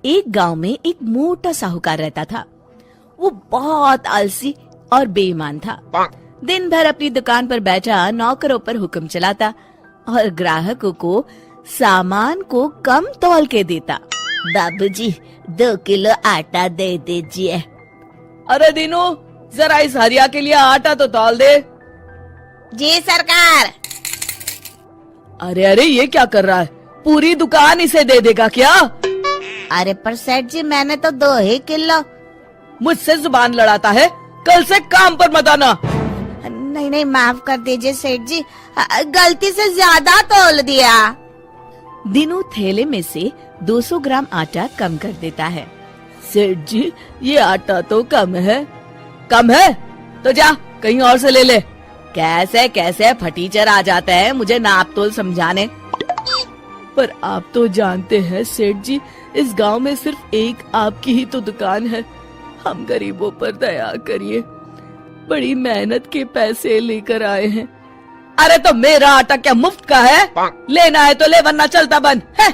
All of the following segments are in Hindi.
एक गांव में एक मोटा साहूकार रहता था। वो बहुत आलसी और बेईमान था। दिन भर अपनी दुकान पर बैठा नौकरों पर हुक्म चलाता और ग्राहकों को सामान को कम तौल के देता। बाबूजी 2 किलो आटा दे दीजिए। अरे दीनू, जरा इस हरिया के लिए आटा तो तौल दे। जी सरकार। अरे अरे, ये क्या कर रहा है? पूरी दुकान इसे दे देगा क्या? अरे पर सेठ जी, मैंने तो 2 ही किलो। मुझसे जुबान लड़ाता है। कल से काम पर मत आना। नहीं नहीं, माफ कर दीजिए सेठ जी, गलती से ज्यादा तोल दिया। दीनू थैले में से 200 ग्राम आटा कम कर देता है। सेठ जी, ये आटा तो कम है। कम है तो जा कहीं और से ले ले। कैसे कैसे फटीचर आ जाते हैं मुझे नाप तोल समझाने। पर आप तो जानते हैं सेठ जी, इस गांव में सिर्फ एक आपकी ही तो दुकान है। हम गरीबों पर दया करिए। बड़ी मेहनत के पैसे लेकर आए हैं। अरे तो मेरा आटा क्या मुफ्त का है? लेना है तो ले, वरना चलता बंद है।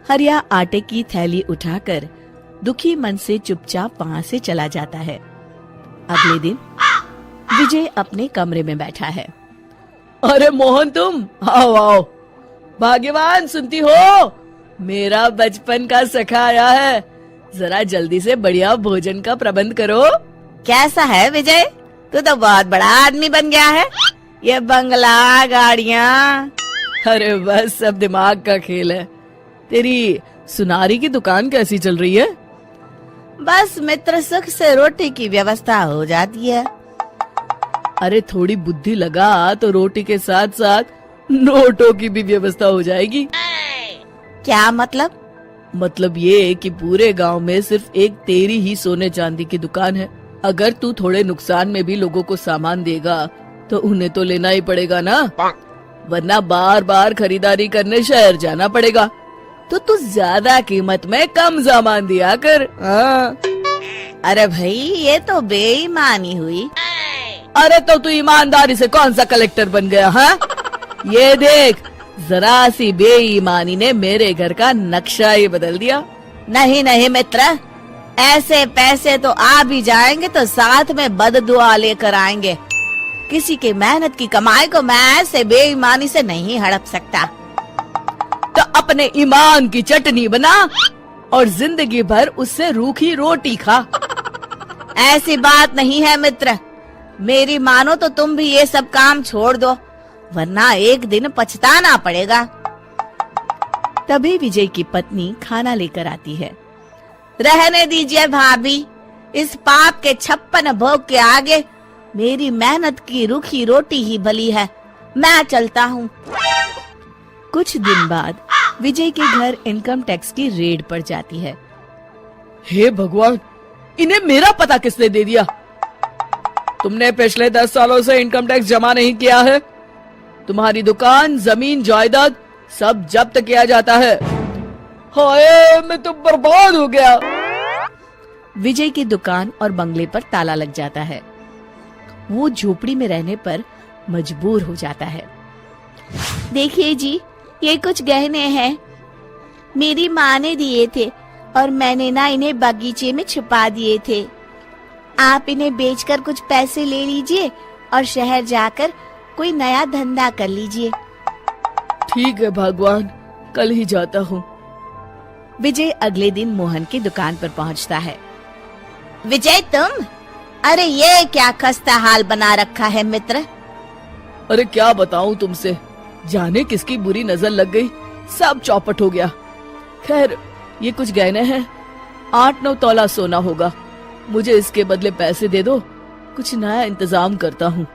हरिया आटे की थैली उठाकर दुखी मन से चुपचाप वहाँ से चला जाता है। अगले दिन विजय अपने कमरे में बैठा है। अरे मोहन, तुम आओ आओ। भाग्यवान, सुनती हो? मेरा बचपन का सखा आया है। जरा जल्दी से बढ़िया भोजन का प्रबंध करो। कैसा है विजय? तू तो बहुत बड़ा आदमी बन गया है। ये बंगला, गाड़ियाँ। अरे बस सब दिमाग का खेल है। तेरी सुनारी की दुकान कैसी चल रही है? बस मित्र सुख से रोटी की व्यवस्था हो जाती है। अरे थोड़ी बुद्धि लगा तो रोटी के साथ साथ नोटों की भी व्यवस्था हो जाएगी। क्या मतलब? मतलब ये कि पूरे गांव में सिर्फ एक तेरी ही सोने चांदी की दुकान है। अगर तू थोड़े नुकसान में भी लोगों को सामान देगा तो उन्हें तो लेना ही पड़ेगा ना, वरना बार बार खरीदारी करने शहर जाना पड़ेगा। तो तू ज्यादा कीमत में कम सामान दिया कर। अरे भाई, ये तो बेईमानी हुई। अरे तो तू ईमानदारी से कौन सा कलेक्टर बन गया? हाँ, ये देख, जरा सी बेईमानी ने मेरे घर का नक्शा ही बदल दिया। नहीं नहीं मित्र, ऐसे पैसे तो आ भी जाएंगे तो साथ में बददुआ लेकर आएंगे। किसी की मेहनत की कमाई को मैं ऐसे बेईमानी से नहीं हड़प सकता। तो अपने ईमान की चटनी बना और जिंदगी भर उससे रूखी रोटी खा। ऐसी बात नहीं है मित्र, मेरी मानो तो तुम भी ये सब काम छोड़ दो, वरना एक दिन पछताना पड़ेगा। तभी विजय की पत्नी खाना लेकर आती है। रहने दीजिए भाभी, इस पाप के 56 भोग के आगे मेरी मेहनत की रूखी रोटी ही भली है। मैं चलता हूँ। कुछ दिन बाद विजय के घर इनकम टैक्स की रेड पड़ जाती है। हे भगवान, इन्हें मेरा पता किसने दे दिया? तुमने पिछले 10 सालों से इनकम टैक्स जमा नहीं किया है। तुम्हारी दुकान, जमीन, जायदाद सब जब्त किया जाता है। हाय, मैं तो बर्बाद हो गया। विजय की दुकान और बंगले पर ताला लग जाता है। वो झोपड़ी में रहने पर मजबूर हो जाता है। देखिए जी, ये कुछ गहने हैं, मेरी माँ ने दिए थे और मैंने ना इन्हें बगीचे में छुपा दिए थे। आप इन्हें बेचकर कुछ पैसे ले लीजिए और शहर जाकर कोई नया धंधा कर लीजिए। ठीक है भगवान, कल ही जाता हूँ। विजय अगले दिन मोहन की दुकान पर पहुँचता है। विजय तुम? अरे ये क्या खस्ता हाल बना रखा है मित्र। अरे क्या बताऊं तुमसे, जाने किसकी बुरी नजर लग गई, सब चौपट हो गया। खैर, ये कुछ गहने हैं, 8-9 तोला सोना होगा। मुझे इसके बदले पैसे दे दो, कुछ नया इंतजाम करता हूँ।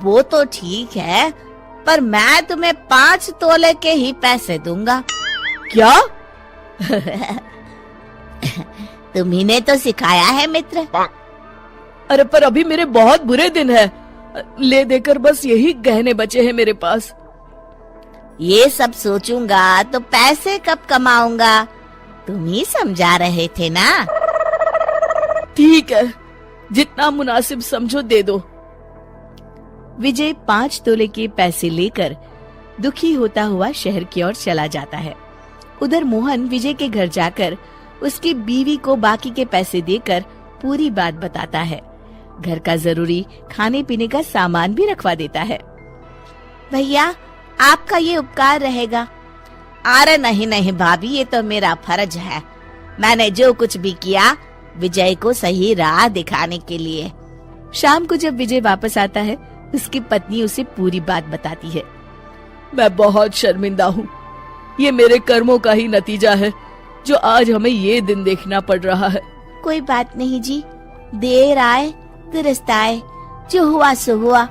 वो तो ठीक है, पर मैं तुम्हें 5 तोले के ही पैसे दूंगा। क्या? तुम्ही ने तो सिखाया है मित्र। अरे पर अभी मेरे बहुत बुरे दिन है, ले देकर बस यही गहने बचे हैं मेरे पास। ये सब सोचूंगा तो पैसे कब कमाऊंगा, तुम ही समझा रहे थे ना। ठीक है, जितना मुनासिब समझो दे दो। विजय 5 तोले के पैसे लेकर दुखी होता हुआ शहर की ओर चला जाता है। उधर मोहन विजय के घर जाकर उसकी बीवी को बाकी के पैसे देकर पूरी बात बताता है। घर का जरूरी खाने पीने का सामान भी रखवा देता है। भैया, आपका ये उपकार रहेगा। अरे नहीं नहीं भाभी, ये तो मेरा फर्ज है। मैंने जो कुछ भी किया विजय को सही राह दिखाने के लिए। शाम को जब विजय वापस आता है, उसकी पत्नी उसे पूरी बात बताती है। मैं बहुत शर्मिंदा हूँ। ये मेरे कर्मों का ही नतीजा है जो आज हमें ये दिन देखना पड़ रहा है। कोई बात नहीं जी, देर आए दुरुस्त आए, जो हुआ सो हुआ।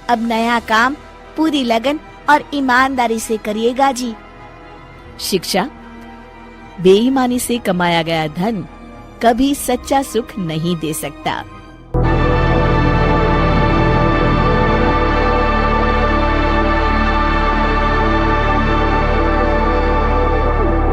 अब नया काम पूरी लगन और ईमानदारी से करिएगा जी। शिक्षा: बेईमानी से कमाया गया धन कभी सच्चा सुख नहीं दे सकता।